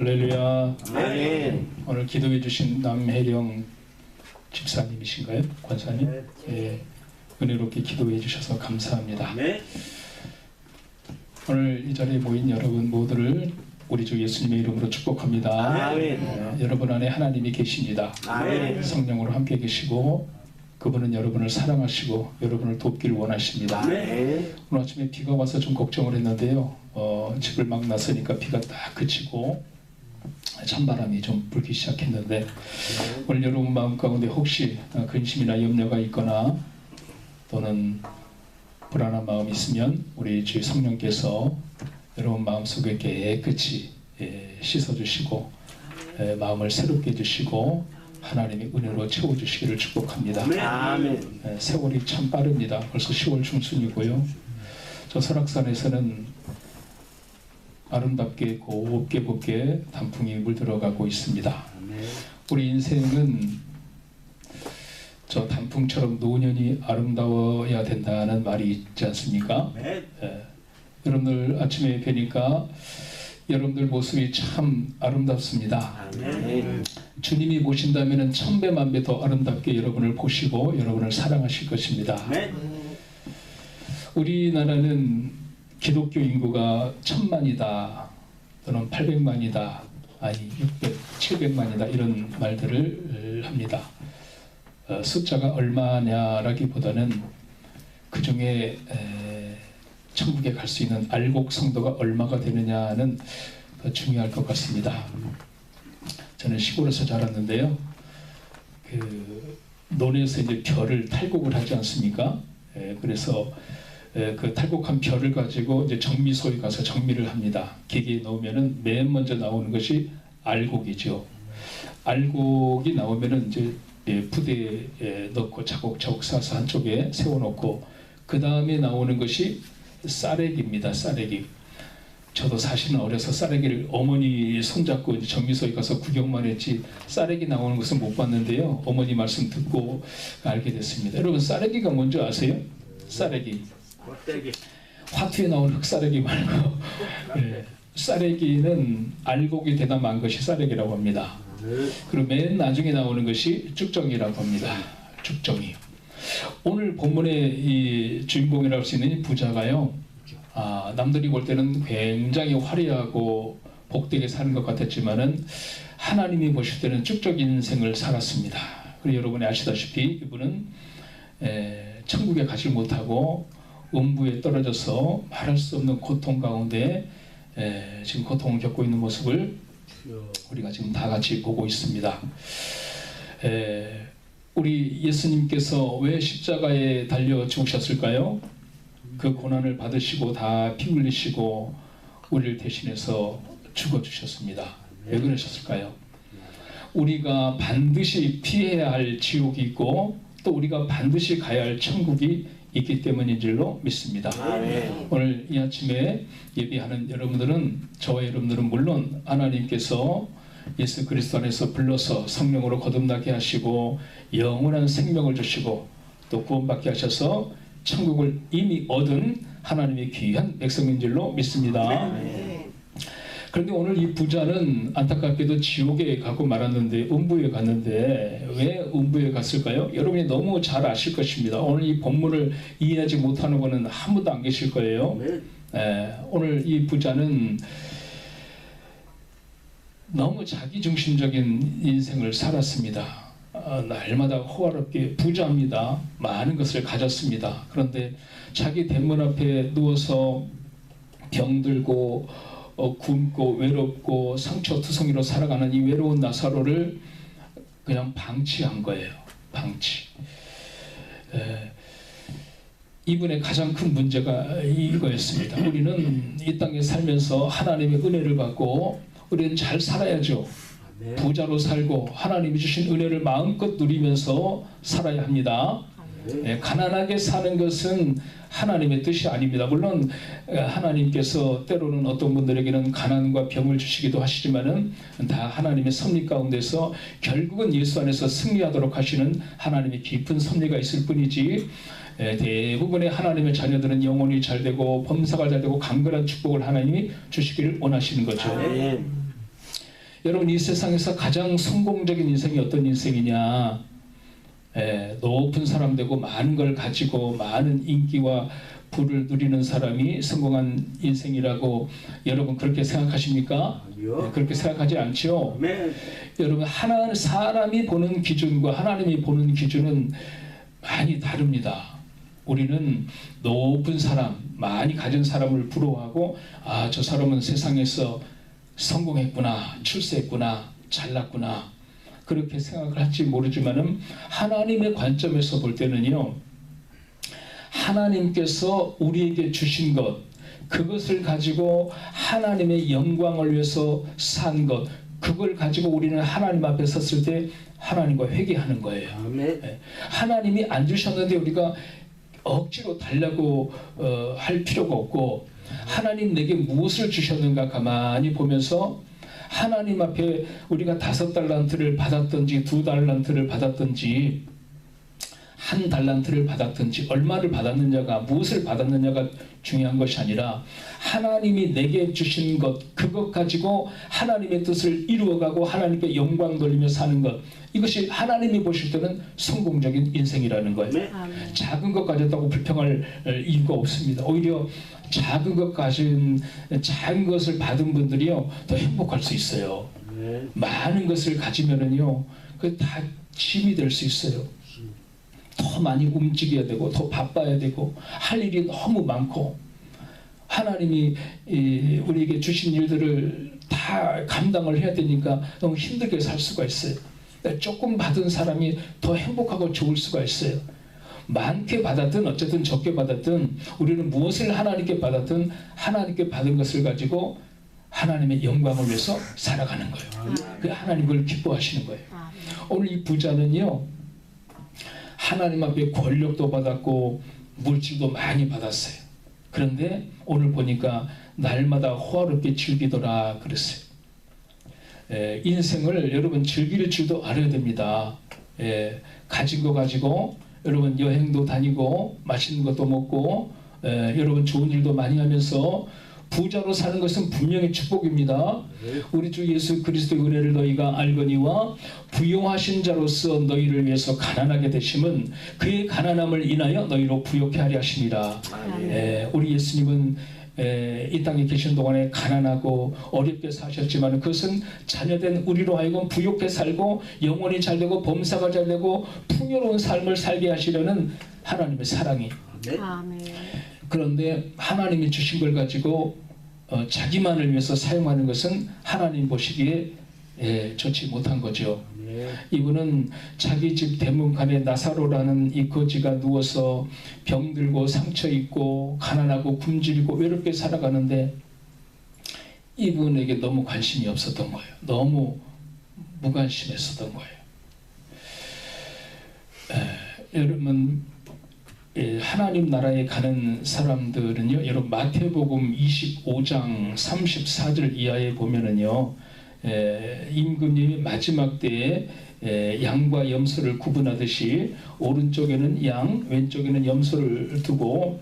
할렐루야. 아멘. 오늘 기도해 주신 남혜령 집사님이신가요? 권사님? 예, 은혜롭게 기도해 주셔서 감사합니다. 네. 오늘 이 자리에 모인 여러분 모두를 우리 주 예수님의 이름으로 축복합니다. 아멘. 여러분 안에 하나님이 계십니다. 아멘. 성령으로 함께 계시고 그분은 여러분을 사랑하시고 여러분을 돕기를 원하십니다. 아멘. 오늘 아침에 비가 와서 좀 걱정을 했는데요. 집을 막 나서니까 비가 딱 그치고 찬바람이 좀 불기 시작했는데 오늘 여러분 마음 가운데 혹시 근심이나 염려가 있거나 또는 불안한 마음이 있으면 우리 주의 성령께서 여러분 마음속에 깨끗이 씻어주시고 마음을 새롭게 해주시고 하나님의 은혜로 채워주시기를 축복합니다. 아멘. 세월이 참 빠릅니다. 벌써 10월 중순이고요. 저 설악산에서는 아름답게 곱게 곱게 단풍이 물들어가고 있습니다. 우리 인생은 저 단풍처럼 노년이 아름다워야 된다는 말이 있지 않습니까? 여러분들 아침에 뵈니까 여러분들 모습이 참 아름답습니다. 아멘. 주님이 보신다면 1000배 만배 더 아름답게 여러분을 보시고 여러분을 사랑하실 것입니다. 우리나라는 기독교 인구가 1000만이다 또는 800만이다 아니 600, 700만이다 이런 말들을 합니다. 숫자가 얼마냐라기보다는 그 중에 천국에 갈 수 있는 알곡 성도가 얼마가 되느냐는 더 중요할 것 같습니다. 저는 시골에서 자랐는데요. 그 논에서 이제 벼를 탈곡을 하지 않습니까? 그래서 그 탈곡한 벼를 가지고 이제 정미소에 가서 정미를 합니다. 기계에 넣으면은 맨 먼저 나오는 것이 알곡이죠. 알곡이 나오면은 이제 부대에 넣고 차곡차곡 싸서 한쪽에 세워놓고 그 다음에 나오는 것이 쌀액입니다. 쌀액이. 저도 사실은 어려서 쌀액이를 어머니 손잡고 이제 정미소에 가서 구경만 했지 쌀액이 나오는 것은 못 봤는데요. 어머니 말씀 듣고 알게 됐습니다. 여러분 쌀액이가 뭔지 아세요? 쌀액이. 화투에 나오는 흑쌀액이 말고 쌀액이는 알곡이 대담한 것이 쌀액이라고 합니다. 그리고 맨 나중에 나오는 것이 쭉정이라고 합니다. 쭉정이. 오늘 본문의 이 주인공이라고 할 수 있는 이 부자가요. 남들이 볼 때는 굉장히 화려하고 복되게 사는 것 같았지만은 하나님이 보실 때는 쭉적 인생을 살았습니다. 그리고 여러분이 아시다시피 이분은 천국에 가지 못하고 음부에 떨어져서 말할 수 없는 고통 가운데 지금 고통을 겪고 있는 모습을 우리가 지금 다 같이 보고 있습니다. 우리 예수님께서 왜 십자가에 달려 죽으셨을까요? 그 고난을 받으시고 다 피 흘리시고 우리를 대신해서 죽어주셨습니다. 왜 그러셨을까요? 우리가 반드시 피해야 할 지옥이 있고 또 우리가 반드시 가야 할 천국이 있기 때문인 줄로 믿습니다. 아멘. 오늘 이 아침에 예배하는 여러분들은 저와 여러분들은 물론 하나님께서 예수 그리스도 안에서 불러서 성령으로 거듭나게 하시고 영원한 생명을 주시고 또 구원받게 하셔서 천국을 이미 얻은 하나님의 귀한 백성인 줄로 믿습니다. 그런데 오늘 이 부자는 안타깝게도 지옥에 가고 말았는데 음부에 갔는데 왜 음부에 갔을까요? 여러분이 너무 잘 아실 것입니다. 오늘 이 본문을 이해하지 못하는 분은 아무도 안 계실 거예요. 오늘 이 부자는 너무 자기중심적인 인생을 살았습니다. 날마다 호화롭게 부자입니다. 많은 것을 가졌습니다. 그런데 자기 대문 앞에 누워서 병들고 굶고 외롭고 상처투성이로 살아가는 이 외로운 나사로를 그냥 방치한 거예요. 방치. 이분의 가장 큰 문제가 이거였습니다. 우리는 이 땅에 살면서 하나님의 은혜를 받고 우리는 잘 살아야죠. 부자로 살고 하나님이 주신 은혜를 마음껏 누리면서 살아야 합니다. 가난하게 사는 것은 하나님의 뜻이 아닙니다. 물론 하나님께서 때로는 어떤 분들에게는 가난과 병을 주시기도 하시지만은 다 하나님의 섭리 가운데서 결국은 예수 안에서 승리하도록 하시는 하나님의 깊은 섭리가 있을 뿐이지 대부분의 하나님의 자녀들은 영혼이 잘되고 범사가 잘되고 강건한 축복을 하나님이 주시기를 원하시는 거죠. 여러분 이 세상에서 가장 성공적인 인생이 어떤 인생이냐? 높은 사람 되고 많은 걸 가지고 많은 인기와 부를 누리는 사람이 성공한 인생이라고 여러분 그렇게 생각하십니까? 아니요. 그렇게 생각하지 않죠? 아멘. 여러분 사람이 보는 기준과 하나님이 보는 기준은 많이 다릅니다. 우리는 높은 사람, 많이 가진 사람을 부러워하고 저 사람은 세상에서 성공했구나, 출세했구나, 잘났구나 그렇게 생각을 할지 모르지만은 하나님의 관점에서 볼 때는요, 하나님께서 우리에게 주신 것, 그것을 가지고 하나님의 영광을 위해서 산 것, 그걸 가지고 우리는 하나님 앞에 섰을 때 하나님과 회개하는 거예요. 아멘. 하나님이 안 주셨는데 우리가 억지로 달라고 할 필요가 없고, 하나님 내게 무엇을 주셨는가 가만히 보면서 하나님 앞에 우리가 5달란트를 받았든지 2달란트를 받았든지 1달란트를 받았든지 얼마를 받았느냐가, 무엇을 받았느냐가 중요한 것이 아니라 하나님이 내게 주신 것, 그것 가지고 하나님의 뜻을 이루어가고 하나님께 영광 돌리며 사는 것, 이것이 하나님이 보실 때는 성공적인 인생이라는 거예요. 아멘. 작은 것 가졌다고 불평할 이유가 없습니다. 오히려 작은 것 가진, 작은 것을 받은 분들이요 더 행복할 수 있어요. 아멘. 많은 것을 가지면은요 그 다 짐이 될 수 있어요. 더 많이 움직여야 되고 더 바빠야 되고 할 일이 너무 많고, 하나님이 우리에게 주신 일들을 다 감당을 해야 되니까 너무 힘들게 살 수가 있어요. 조금 받은 사람이 더 행복하고 좋을 수가 있어요. 많게 받았든 어쨌든 적게 받았든 우리는 무엇을 하나님께 받았든 하나님께 받은 것을 가지고 하나님의 영광을 위해서 살아가는 거예요. 그 하나님 그걸 기뻐하시는 거예요. 오늘 이 부자는요, 하나님 앞에 권력도 받았고 물질도 많이 받았어요. 그런데 오늘 보니까 날마다 호화롭게 즐기더라 그랬어요. 인생을 여러분 즐길 줄도 알아야 됩니다. 가진 거 가지고 여러분 여행도 다니고 맛있는 것도 먹고 여러분 좋은 일도 많이 하면서 부자로 사는 것은 분명히 축복입니다. 우리 주 예수 그리스도의 은혜를 너희가 알거니와 부요하신 자로서 너희를 위해서 가난하게 되심은 그의 가난함을 인하여 너희로 부요케 하려 하심이라. 우리 예수님은 이 땅에 계신 동안에 가난하고 어렵게 사셨지만 그것은 자녀된 우리로 하여금 부요케 살고 영혼이 잘되고 범사가 잘되고 풍요로운 삶을 살게 하시려는 하나님의 사랑이. 아멘. 그런데 하나님이 주신 걸 가지고 자기만을 위해서 사용하는 것은 하나님 보시기에 좋지 못한 거죠. 이분은 자기 집 대문간에 나사로라는 이 거지가 누워서 병들고 상처 입고 가난하고 굶주리고 외롭게 살아가는데 이분에게 너무 관심이 없었던 거예요. 너무 무관심했었던 거예요. 여러분 하나님 나라에 가는 사람들은요, 여러분 마태복음 25장 34절 이하에 보면은요, 임금님이 마지막 때에 양과 염소를 구분하듯이 오른쪽에는 양, 왼쪽에는 염소를 두고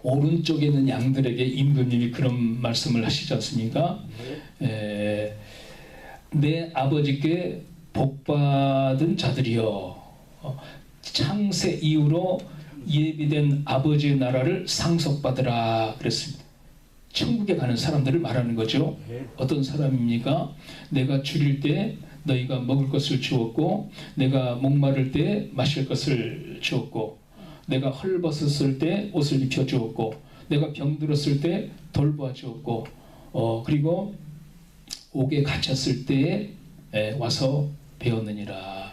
오른쪽에 있는 양들에게 임금님이 그런 말씀을 하시지 않습니까? 내 아버지께 복받은 자들이여, 창세 이후로 예비된 아버지의 나라를 상속받으라 그랬습니다. 천국에 가는 사람들을 말하는 거죠. 어떤 사람입니까? 내가 줄일 때 너희가 먹을 것을 주었고, 내가 목마를 때 마실 것을 주었고, 내가 헐벗었을 때 옷을 입혀 주었고, 내가 병들었을 때 돌보아 주었고, 그리고 옥에 갇혔을 때에 와서 배웠느니라.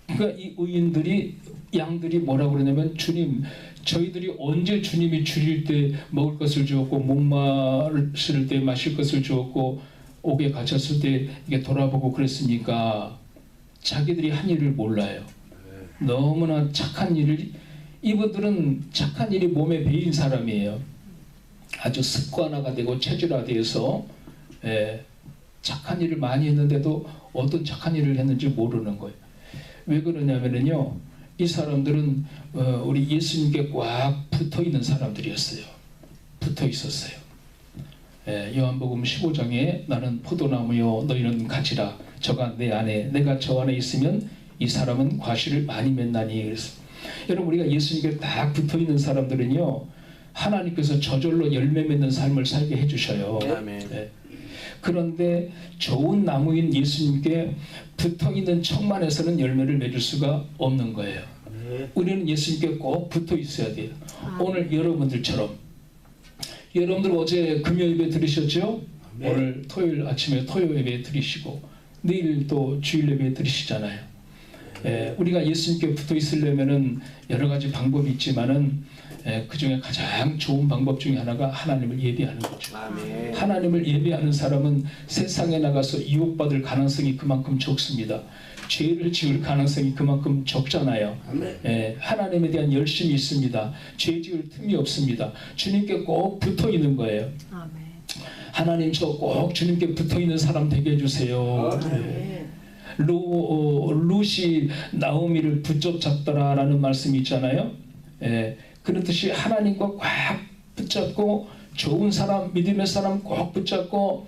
그러니까 이 의인들이, 양들이 뭐라고 그러냐면, 주님, 저희들이 언제 주님이 줄일 때 먹을 것을 주었고 목마를 때 마실 것을 주었고 옥에 갇혔을 때 이게 돌아보고 그랬습니까? 자기들이 한 일을 몰라요. 너무나 착한 일을, 이분들은 착한 일이 몸에 배인 사람이에요. 아주 습관화가 되고 체질화되어서 착한 일을 많이 했는데도 어떤 착한 일을 했는지 모르는 거예요. 왜 그러냐면요, 이 사람들은 우리 예수님께 꽉 붙어 있는 사람들이었어요. 붙어 있었어요. 요한복음 15장에 나는 포도나무요 너희는 가지라 저가 내 안에 내가 저 안에 있으면 이 사람은 과실을 많이 맺나니. 그래서 여러분 우리가 예수님께 딱 붙어있는 사람들은요 하나님께서 저절로 열매 맺는 삶을 살게 해주셔요. 아멘. 그런데 좋은 나무인 예수님께 붙어있는 척만에서는 열매를 맺을 수가 없는 거예요. 우리는 예수님께 꼭 붙어 있어야 돼요. 오늘 여러분들처럼 여러분들 어제 금요 예배 들으셨죠? 오늘 토요일 아침에 토요 예배 들으시고 내일 또 주일 예배 들으시잖아요. 우리가 예수님께 붙어 있으려면은 여러 가지 방법이 있지만은 그 중에 가장 좋은 방법 중에 하나가 하나님을 예배하는 거죠. 아멘. 하나님을 예배하는 사람은 세상에 나가서 유혹받을 가능성이 그만큼 적습니다. 죄를 지을 가능성이 그만큼 적잖아요. 하나님에 대한 열심이 있습니다. 죄 지을 틈이 없습니다. 주님께 꼭 붙어 있는 거예요. 아멘. 하나님 저 꼭 주님께 붙어 있는 사람 되게 해주세요. 룻이 나오미를 붙잡더라라는 말씀이 있잖아요. 그렇듯이 하나님과 꽉 붙잡고 좋은 사람, 믿음의 사람 꼭 붙잡고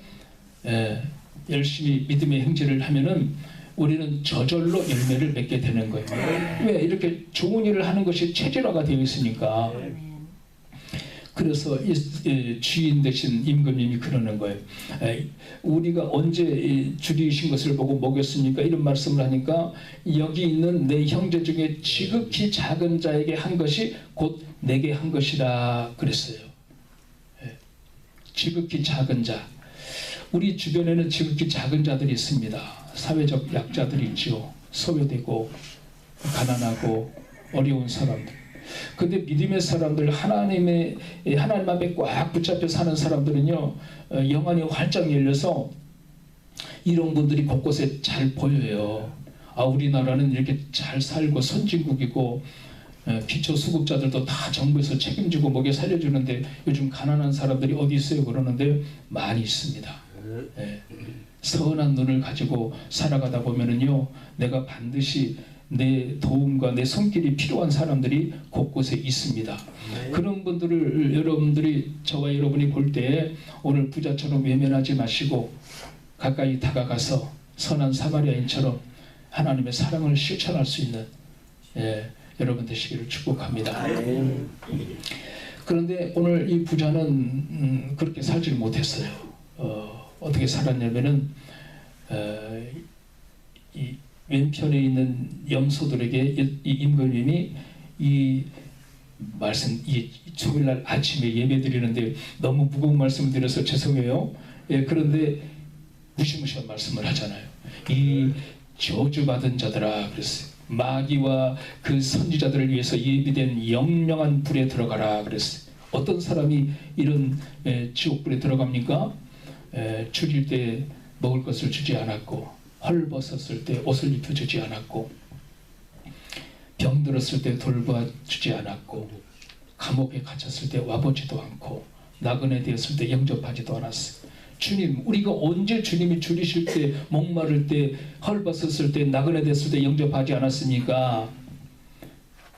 열심히 믿음의 행진을 하면은 우리는 저절로 열매를 맺게 되는 거예요. 왜? 이렇게 좋은 일을 하는 것이 체질화가 되어 있으니까. 그래서 주인 대신 임금님이 그러는 거예요. 우리가 언제 주리신 것을 보고 먹였습니까? 이런 말씀을 하니까 여기 있는 내 형제 중에 지극히 작은 자에게 한 것이 곧 내게 한 것이라 그랬어요. 지극히 작은 자. 우리 주변에는 지극히 작은 자들이 있습니다. 사회적 약자들이 있죠. 소외되고 가난하고 어려운 사람들. 근데 믿음의 사람들, 하나님 앞에 꽉 붙잡혀 사는 사람들은요, 영안이 활짝 열려서 이런 분들이 곳곳에 잘 보여요. 우리나라는 이렇게 잘 살고 선진국이고 기초수급자들도 다 정부에서 책임지고 먹여 살려주는데 요즘 가난한 사람들이 어디 있어요? 그러는데 많이 있습니다. 선한 눈을 가지고 살아가다 보면은요, 내가 반드시 내 도움과 내 손길이 필요한 사람들이 곳곳에 있습니다. 그런 분들을 여러분들이 저와 여러분이 볼 때 오늘 부자처럼 외면하지 마시고 가까이 다가가서 선한 사마리아인처럼 하나님의 사랑을 실천할 수 있는 여러분 되시기를 축복합니다. 그런데 오늘 이 부자는 그렇게 살지를 못했어요. 어떻게 살았냐면은 이 왼편에 있는 염소들에게 이 임금님이 이 말씀, 이 토요일날 아침에 예배 드리는데 너무 무거운 말씀을 드려서 죄송해요. 그런데 무시무시한 말씀을 하잖아요. 이 저주받은 자들아 그랬어요. 마귀와 그 선지자들을 위해서 예비된 영영한 불에 들어가라 그랬어요. 어떤 사람이 이런 지옥불에 들어갑니까? 죽일 때 먹을 것을 주지 않았고, 헐벗었을 때 옷을 입혀주지 않았고, 병들었을 때 돌봐주지 않았고, 감옥에 갇혔을 때 와보지도 않고, 나그네 되었을 때 영접하지도 않았어요. 주님, 우리가 언제 주님이 줄이실 때, 목마를 때, 헐벗었을 때, 나그네 됐을 때 영접하지 않았습니까?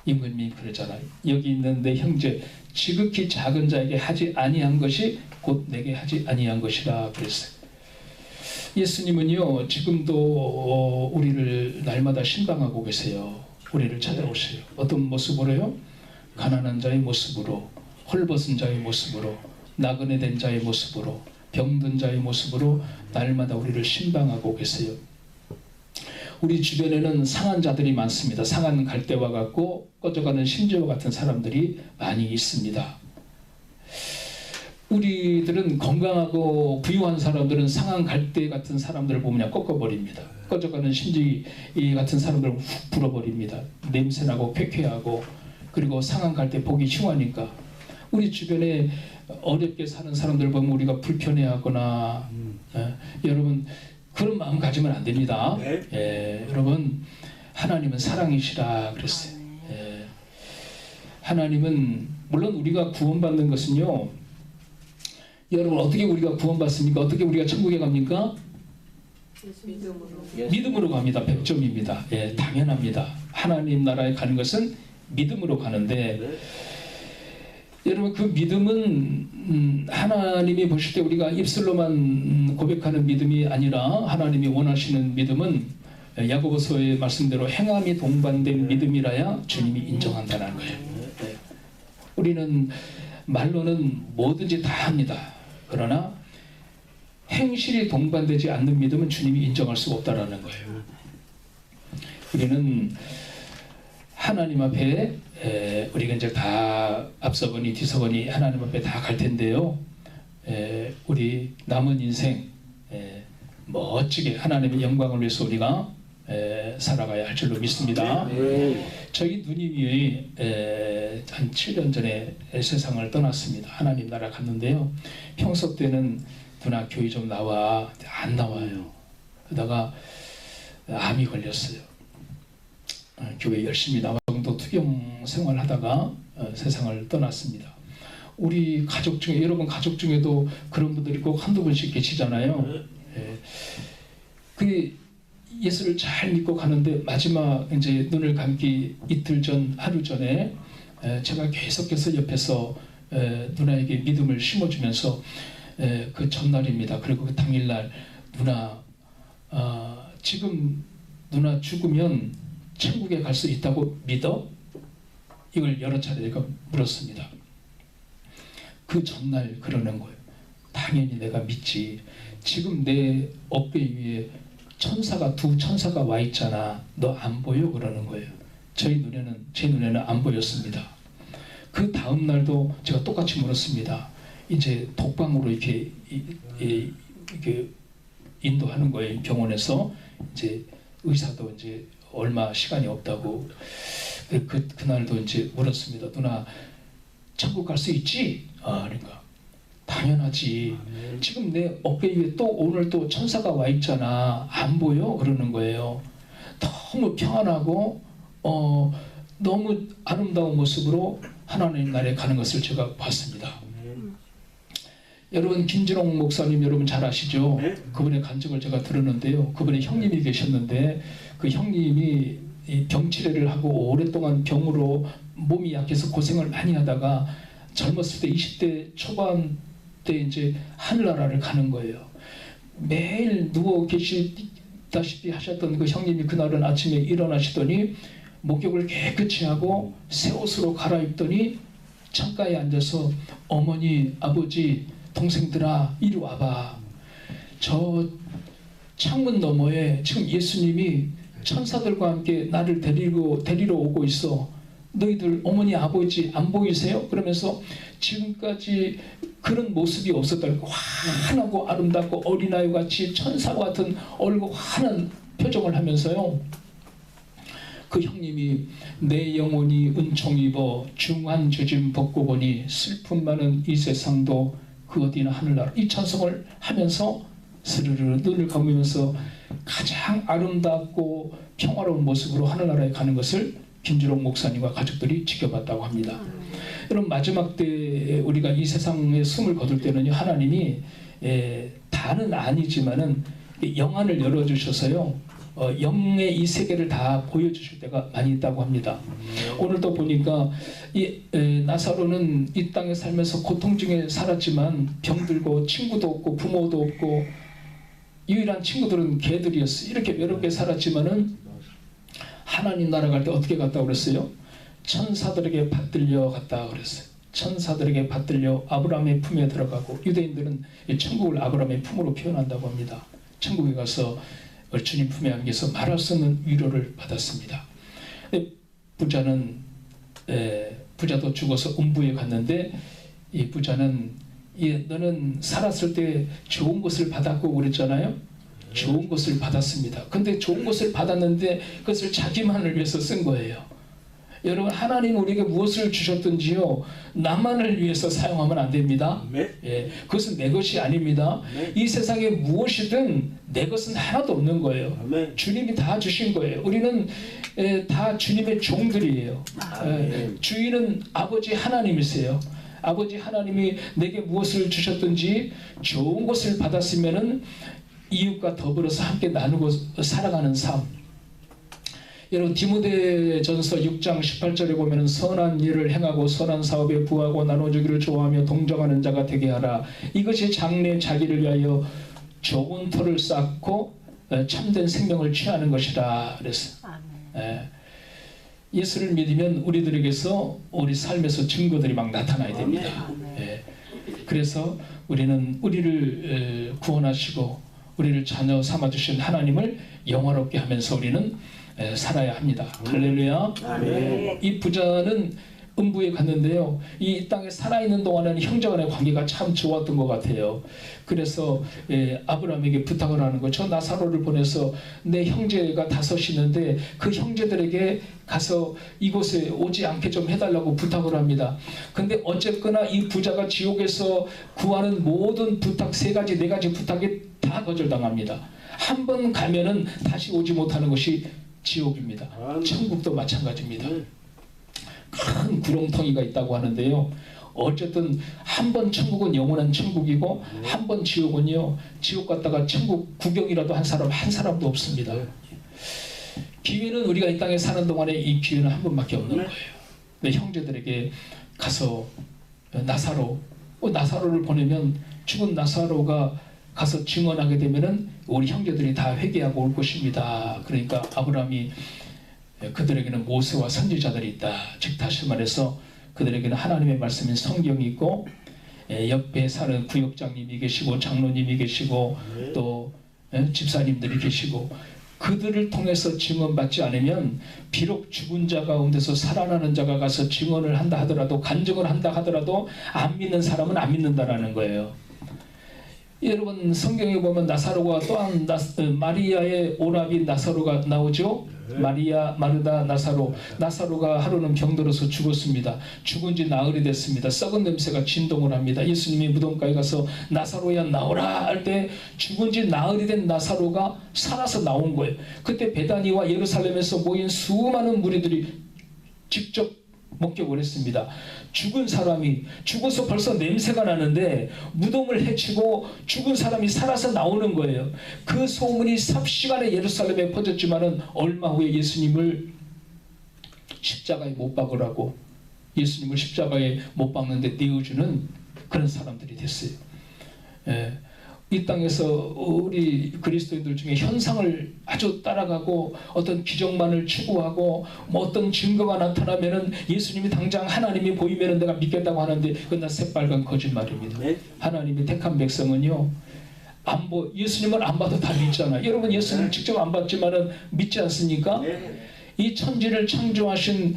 임금님이 그러잖아요. 여기 있는 내 형제 지극히 작은 자에게 하지 아니한 것이 곧 내게 하지 아니한 것이라 그랬어요. 예수님은요, 지금도 우리를 날마다 신방하고 계세요. 우리를 찾아오세요. 어떤 모습으로요? 가난한 자의 모습으로, 헐벗은 자의 모습으로, 나그네 된 자의 모습으로, 병든 자의 모습으로 날마다 우리를 신방하고 계세요. 우리 주변에는 상한 자들이 많습니다. 상한 갈대와 같고 꺼져가는 심지와 같은 사람들이 많이 있습니다. 우리들은 건강하고 부유한 사람들은 상한 갈대 같은 사람들을 보면 꺾어버립니다. 꺼져가는 심지 같은 사람들은 훅 불어버립니다. 냄새나고 쾌쾌하고, 그리고 상한 갈대 보기 흉하니까. 우리 주변에 어렵게 사는 사람들 보면 우리가 불편해하거나 여러분 그런 마음 가지면 안 됩니다. 여러분 하나님은 사랑이시라 그랬어요. 하나님은 물론 우리가 구원받는 것은요, 여러분 어떻게 우리가 구원받습니까? 어떻게 우리가 천국에 갑니까? 믿음으로 갑니다. 100점입니다. 당연합니다. 하나님 나라에 가는 것은 믿음으로 가는데 여러분, 그 믿음은 하나님이 보실 때 우리가 입술로만 고백하는 믿음이 아니라 하나님이 원하시는 믿음은 야고보서의 말씀대로 행함이 동반된 믿음이라야 주님이 인정한다는 거예요. 우리는 말로는 뭐든지 다 합니다. 그러나 행실이 동반되지 않는 믿음은 주님이 인정할 수가 없다는 거예요. 우리는 하나님 앞에 우리가 이제 다 앞서거니 뒤서거니 하나님 앞에 다 갈 텐데요. 우리 남은 인생 멋지게 하나님의 영광을 위해서 우리가 살아가야 할 줄로 믿습니다. 저희 누님이 한 7년 전에 세상을 떠났습니다. 하나님 나라 갔는데요. 평소 때는 누나 교회 좀 나와. 안 나와요. 그러다가 암이 걸렸어요. 교회 열심히 나와 정도 투병 생활하다가 세상을 떠났습니다. 우리 가족 중에, 여러분 가족 중에도 그런 분들이 꼭 한두 분씩 계시잖아요. 그 예수를 잘 믿고 가는데 마지막 이제 눈을 감기 이틀 전, 하루 전에 제가 계속해서 옆에서 누나에게 믿음을 심어주면서 그 전날입니다. 그리고 그 당일날 누나, 지금 누나 죽으면 천국에 갈 수 있다고 믿어? 이걸 여러 차례 내가 물었습니다. 그 전날 그러는 거예요. 당연히 내가 믿지. 지금 내 어깨 위에 두 천사가 와 있잖아. 너 안 보여? 그러는 거예요. 제 눈에는 안 보였습니다. 그 다음 날도 제가 똑같이 물었습니다. 이제 독방으로 이렇게 인도하는 거예요. 병원에서 이제 의사도 이제 얼마 시간이 없다고. 그날도 이제 물었습니다. 누나 천국 갈 수 있지? 그러니까 당연하지. 지금 내 어깨 위에 또 오늘 또 천사가 와 있잖아. 안 보여? 그러는 거예요. 너무 평안하고 너무 아름다운 모습으로 하나님 나라에 가는 것을 제가 봤습니다. 여러분, 김진홍 목사님 여러분 잘 아시죠? 그분의 간증을 제가 들었는데요. 그분의 형님이 계셨는데 그 형님이 병치레를 하고 오랫동안 병으로 몸이 약해서 고생을 많이 하다가 젊었을 때 20대 초반 때 이제 하늘나라를 가는 거예요. 매일 누워 계시다시피 하셨던 그 형님이 그날은 아침에 일어나시더니 목욕을 깨끗이 하고 새 옷으로 갈아입더니 창가에 앉아서 어머니, 아버지, 동생들아 이리 와봐. 저 창문 너머에 지금 예수님이 천사들과 함께 나를 데리러 오고 있어. 너희들 어머니 아버지 안 보이세요? 그러면서 지금까지 그런 모습이 없었다고 환하고 아름답고 어린아이 같이 천사와 같은 얼굴 환한 표정을 하면서요. 그 형님이 내 영혼이 은총 입어 중한 죄짐 벗고 보니 슬픔 많은 이 세상도 그 어디나 하늘나라, 이 찬송을 하면서 스르르 눈을 감으면서 가장 아름답고 평화로운 모습으로 하늘나라에 가는 것을 김주롱 목사님과 가족들이 지켜봤다고 합니다. 여러분, 마지막 때 우리가 이 세상에 숨을 거둘 때는요, 하나님이 다는 아니지만은 영안을 열어주셔서요, 영의 이 세계를 다 보여주실 때가 많이 있다고 합니다. 오늘도 보니까 나사로는 이 땅에 살면서 고통 중에 살았지만 병들고 친구도 없고 부모도 없고 유일한 친구들은 개들이었어요. 이렇게 외롭게 살았지만은 하나님 나라 갈 때 어떻게 갔다고 그랬어요? 천사들에게 받들려 갔다 그랬어요. 천사들에게 받들려 아브라함의 품에 들어가고, 유대인들은 이 천국을 아브라함의 품으로 표현한다고 합니다. 천국에 가서 주님 품에 안겨서 말할 수 없는 위로를 받았습니다. 부자도 죽어서 음부에 갔는데 이 부자는 너는 살았을 때 좋은 것을 받았고 그랬잖아요. 좋은 것을 받았습니다. 근데 좋은 것을 받았는데 그것을 자기만을 위해서 쓴 거예요. 여러분, 하나님 우리에게 무엇을 주셨든지요, 나만을 위해서 사용하면 안 됩니다. 그것은 내 것이 아닙니다. 이 세상에 무엇이든 내 것은 하나도 없는 거예요. 주님이 다 주신 거예요. 우리는 다 주님의 종들이에요. 주인은 아버지 하나님이세요. 아버지 하나님이 내게 무엇을 주셨든지 좋은 것을 받았으면은 이웃과 더불어서 함께 나누고 살아가는 삶. 여러분 디모데전서 6장 18절에 보면은 선한 일을 행하고 선한 사업에 부하고 나눠주기를 좋아하며 동정하는 자가 되게 하라. 이것이 장래 자기를 위하여 좋은 터를 쌓고 참된 생명을 취하는 것이라 그랬어. 예수를 믿으면 우리들에게서 우리 삶에서 증거들이 막 나타나야 됩니다. 그래서 우리는 우리를 구원하시고 우리를 자녀 삼아주신 하나님을 영화롭게 하면서 우리는 살아야 합니다. 할렐루야. 아멘. 이 부자는 음부에 갔는데요. 이 땅에 살아있는 동안에는 형제간의 관계가 참 좋았던 것 같아요. 그래서 아브라함에게 부탁을 하는 거예요. 저 나사로를 보내서 내 형제가 5 있는데 그 형제들에게 가서 이곳에 오지 않게 좀 해달라고 부탁을 합니다. 근데 어쨌거나 이 부자가 지옥에서 구하는 모든 부탁 3가지 4가지 부탁이 다 거절당합니다. 한 번 가면은 다시 오지 못하는 것이 지옥입니다. 천국도 마찬가지입니다. 큰 구렁텅이가 있다고 하는데요. 어쨌든 한 번 천국은 영원한 천국이고 한 번 지옥은요, 지옥 갔다가 천국 구경이라도 한 사람도 없습니다. 기회는 우리가 이 땅에 사는 동안에 이 기회는 한 번밖에 없는 거예요. 내 형제들에게 가서 나사로를 보내면 죽은 나사로가 가서 증언하게 되면은 우리 형제들이 다 회개하고 올 것입니다. 그러니까 아브라함이 그들에게는 모세와 선지자들이 있다. 즉 다시 말해서 그들에게는 하나님의 말씀인 성경이 있고 옆에 사는 구역장님이 계시고 장로님이 계시고 또 집사님들이 계시고 그들을 통해서 증언받지 않으면 비록 죽은 자 가운데서 살아나는 자가 가서 증언을 한다 하더라도 간증을 한다 하더라도 안 믿는 사람은 안 믿는다라는 거예요. 여러분 성경에 보면 나사로가 또한 마리아의 오라비 나사로가 나오죠. 마리아, 마르다, 나사로가 하루는 병들어서 죽었습니다. 죽은 지 나흘이 됐습니다. 썩은 냄새가 진동을 합니다. 예수님이 무덤가에 가서 나사로야 나오라 할 때 죽은 지 나흘이 된 나사로가 살아서 나온 거예요. 그때 베다니와 예루살렘에서 모인 수많은 무리들이 직접 목격을 했습니다. 죽은 사람이 죽어서 벌써 냄새가 나는데 무덤을 해치고 죽은 사람이 살아서 나오는 거예요. 그 소문이 삽시간에 예루살렘에 퍼졌지만은 얼마 후에 예수님을 십자가에 못 박으라고 예수님을 십자가에 못 박는데 내어주는 그런 사람들이 됐어요. 이 땅에서 우리 그리스도인들 중에 현상을 아주 따라가고 어떤 기적만을 추구하고 뭐 어떤 증거가 나타나면은 예수님이 당장 하나님이 보이면은 내가 믿겠다고 하는데 그건 다 새빨간 거짓말입니다. 하나님이 택한 백성은요 예수님을 안 봐도 다 믿잖아요. 여러분 예수님 직접 안 봤지만은 믿지 않습니까? 이 천지를 창조하신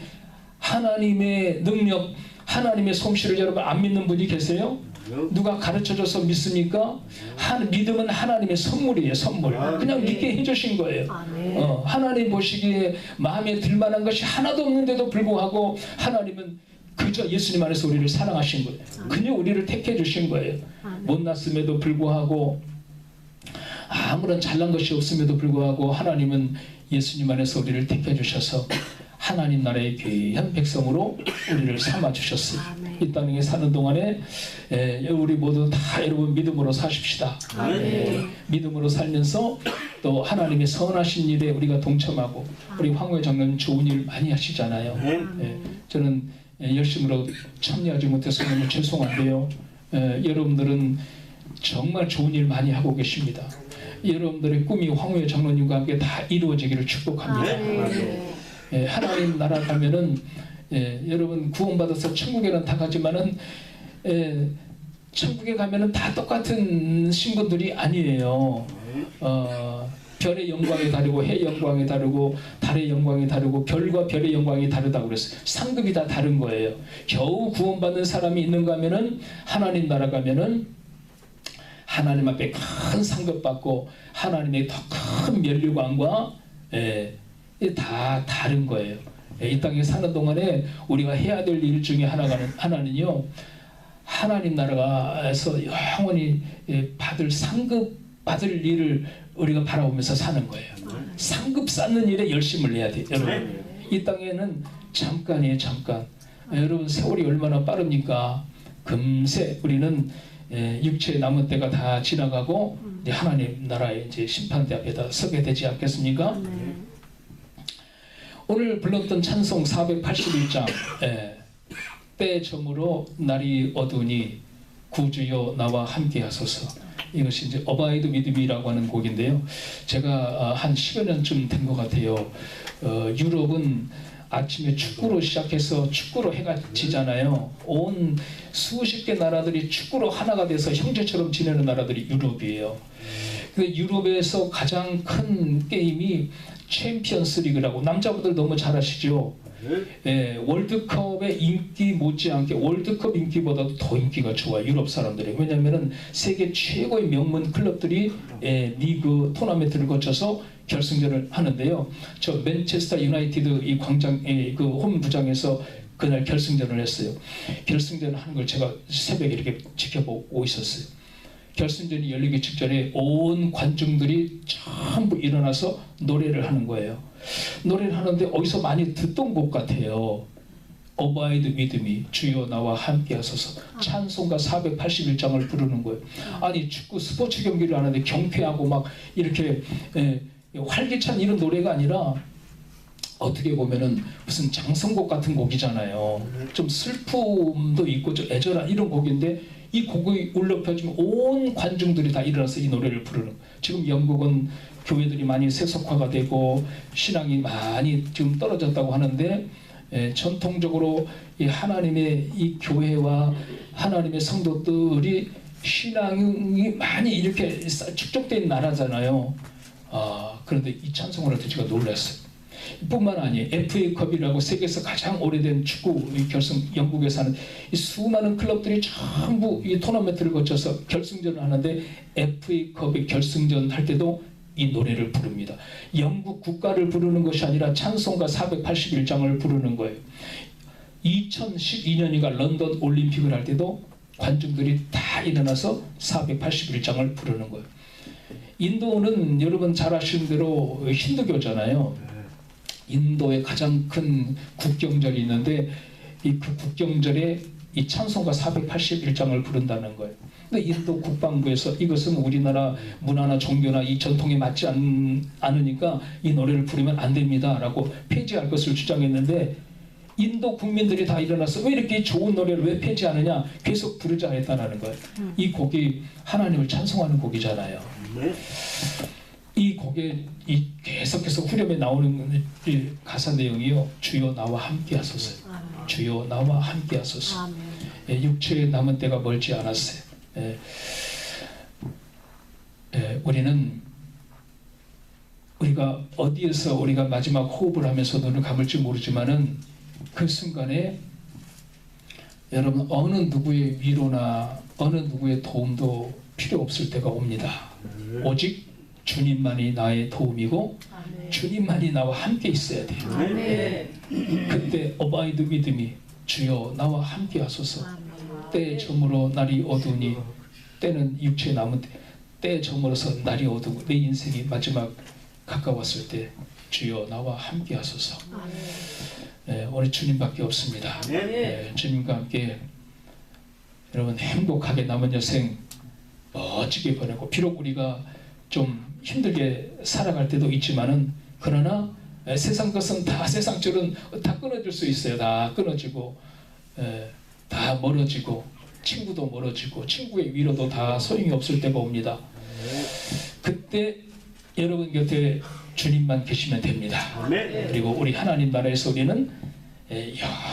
하나님의 능력, 하나님의 솜씨를 여러분 안 믿는 분이 계세요? 누가 가르쳐줘서 믿습니까? 믿음은 하나님의 선물이에요. 선물. 그냥 믿게 해주신 거예요. 하나님 보시기에 마음에 들만한 것이 하나도 없는데도 불구하고 하나님은 그저 예수님 안에서 우리를 사랑하신 거예요. 그냥 우리를 택해 주신 거예요. 못났음에도 불구하고 아무런 잘난 것이 없음에도 불구하고 하나님은 예수님 안에서 우리를 택해 주셔서 하나님 나라의 귀한 백성으로 우리를 삼아 주셨어요. 이 땅에 사는 동안에 우리 모두 다 여러분 믿음으로 사십시다. 믿음으로 살면서 또 하나님의 선하신 일에 우리가 동참하고 우리 황후회 장로님 좋은 일 많이 하시잖아요. 저는 열심으로 참여하지 못해서 너무 죄송한데요. 여러분들은 정말 좋은 일 많이 하고 계십니다. 여러분들의 꿈이 황후회 장로님과 함께 다 이루어지기를 축복합니다. 하나님 나라 가면은 여러분 구원받아서 천국에는 다 가지만은 천국에 가면은 다 똑같은 신분들이 아니에요. 별의 영광이 다르고 해의 영광이 다르고 달의 영광이 다르고 별과 별의 영광이 다르다고 그랬어요. 상급이 다 다른 거예요. 겨우 구원받는 사람이 있는가 하면은 하나님 나라 가면은 하나님 앞에 큰 상급 받고 하나님의 더 큰 면류관과 다 다른 거예요. 이 땅에 사는 동안에 우리가 해야 될 일 중에 하나는요 하나님 나라에서 영원히 상급 받을 일을 우리가 바라보면서 사는 거예요. 상급 쌓는 일에 열심을 내야 돼요. 여러분 이 땅에는 잠깐이에요. 잠깐. 여러분 세월이 얼마나 빠릅니까? 금세 우리는 육체의 남은 때가 다 지나가고 이제 하나님 나라의 이제 심판대 앞에다 서게 되지 않겠습니까? 오늘 불렀던 찬송 481장 때 저물어 날이 어두우니 구주여 나와 함께 하소서. 이것이 이제 어바이드 위드미라고 하는 곡인데요. 제가 한 10여 년쯤 된 것 같아요. 유럽은 아침에 축구로 시작해서 축구로 해가 지잖아요. 온 수십 개 나라들이 축구로 하나가 돼서 형제처럼 지내는 나라들이 유럽이에요. 근데 유럽에서 가장 큰 게임이 챔피언스 리그라고, 남자분들 너무 잘 아시죠? 월드컵의 인기 못지않게 월드컵 인기보다도 더 인기가 좋아요, 유럽 사람들이. 왜냐하면 세계 최고의 명문 클럽들이 리그 토너먼트를 거쳐서 결승전을 하는데요. 저 맨체스터 유나이티드 이 광장, 그 홈구장에서 그날 결승전을 했어요. 결승전을 하는 걸 제가 새벽에 이렇게 지켜보고 있었어요. 결승전이 열리기 직전에 온 관중들이 전부 일어나서 노래를 하는 거예요. 노래를 하는데 어디서 많이 듣던 곡 같아요. 어바이드 위드미, 주여 나와 함께 하소서. 찬송가 481장을 부르는 거예요. 아니 축구 스포츠 경기를 하는데 경쾌하고 막 이렇게 활기찬 이런 노래가 아니라 어떻게 보면은 무슨 장성곡 같은 곡이잖아요. 좀 슬픔도 있고 좀 애절한 이런 곡인데 이 곡이 울려 퍼지면 온 관중들이 다 일어나서 이 노래를 부르는 거예요. 지금 영국은 교회들이 많이 세속화가 되고 신앙이 많이 지금 떨어졌다고 하는데 전통적으로 이 하나님의 이 교회와 하나님의 성도들이 신앙이 많이 이렇게 축적된 나라잖아요. 그런데 이 찬송을 할 때 제가 놀랐어요. 뿐만 아니에요. FA컵이라고 세계에서 가장 오래된 축구 결승, 영국에서 하는 이 수많은 클럽들이 전부 이 토너먼트를 거쳐서 결승전을 하는데 FA컵의 결승전 할 때도 이 노래를 부릅니다. 영국 국가를 부르는 것이 아니라 찬송가 481장을 부르는 거예요. 2012년인가 런던 올림픽을 할 때도 관중들이 다 일어나서 481장을 부르는 거예요. 인도는 여러분 잘 아시는 대로 힌두교잖아요. 인도의 가장 큰 국경절이 있는데 그 국경절에 이 찬송가 481장을 부른다는 거예요. 근데 인도 국방부에서 이것은 우리나라 문화나 종교나 이 전통에 맞지 않으니까 이 노래를 부르면 안 됩니다 라고 폐지할 것을 주장했는데 인도 국민들이 다 일어나서 왜 이렇게 좋은 노래를 왜 폐지하느냐, 계속 부르자 했다는 거예요. 이 곡이 하나님을 찬송하는 곡이잖아요. 이 곡에 이 계속해서 후렴에 나오는 이 가사 내용이요. 주여 나와 함께 하소서. 주여 나와 함께 하소서. 육체에 남은 때가 멀지 않았어요. 우리가 어디에서 우리가 마지막 호흡을 하면서 눈을 감을지 모르지만은 그 순간에 여러분 어느 누구의 위로나 어느 누구의 도움도 필요 없을 때가 옵니다. 오직 주님만이 나의 도움이고 주님만이 나와 함께 있어야 돼요. 그때 어바이드 위드미, 주여 나와 함께 하소서. 때에 저물어 날이 어두우니, 때는 육체에 남은 때에 저물어서 날이 어두우고 내 인생이 마지막 가까웠을 때 주여 나와 함께 하소서. 오늘 주님밖에 없습니다. 주님과 함께 여러분 행복하게 남은 여생 멋지게 보내고, 비록 우리가 좀 힘들게 살아갈 때도 있지만은 그러나 세상 것은 다, 세상줄은 다 끊어질 수 있어요. 다 끊어지고 다 멀어지고 친구도 멀어지고 친구의 위로도 다 소용이 없을 때가 옵니다. 그때 여러분 곁에 주님만 계시면 됩니다. 그리고 우리 하나님 나라에서 우리는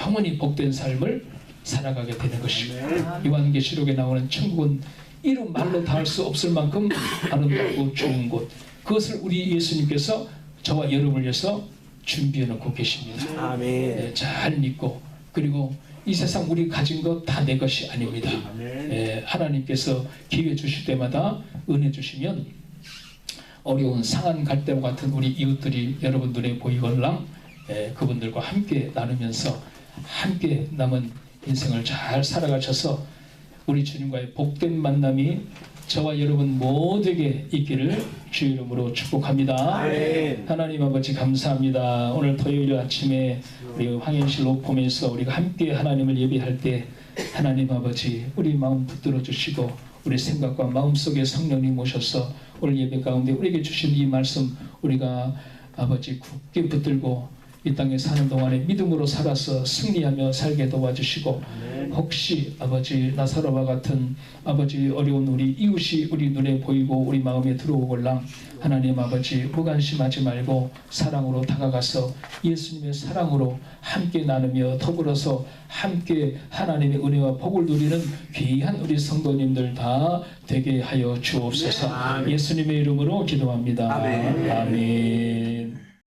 영원히 복된 삶을 살아가게 되는 것입니다. 요한계시록에 나오는 천국은 이름 말로 다 할 수 없을 만큼 아름답고 좋은 곳, 그것을 우리 예수님께서 저와 여러분을 위해서 준비해 놓고 계십니다. 잘 믿고, 그리고 이 세상 우리 가진 것 다 내 것이 아닙니다. 하나님께서 기회 주실 때마다 은혜 주시면 어려운 상한 갈대와 같은 우리 이웃들이 여러분 눈에 보이거나 그분들과 함께 나누면서 함께 남은 인생을 잘 살아가셔서 우리 주님과의 복된 만남이 저와 여러분 모두에게 있기를 주의 이름으로 축복합니다. 하나님 아버지 감사합니다. 오늘 토요일 아침에 우리 황현실 로펌에서 우리가 함께 하나님을 예배할 때 하나님 아버지 우리 마음 붙들어 주시고 우리 생각과 마음속에 성령님 오셔서 오늘 예배 가운데 우리에게 주신 이 말씀 우리가 아버지 굳게 붙들고 이 땅에 사는 동안에 믿음으로 살아서 승리하며 살게 도와주시고 아멘. 혹시 아버지 나사로와 같은 아버지 어려운 우리 이웃이 우리 눈에 보이고 우리 마음에 들어오걸랑 하나님 아버지 무관심하지 말고 사랑으로 다가가서 예수님의 사랑으로 함께 나누며 더불어서 함께 하나님의 은혜와 복을 누리는 귀한 우리 성도님들 다 되게 하여 주옵소서. 예수님의 이름으로 기도합니다. 아멘. 아멘.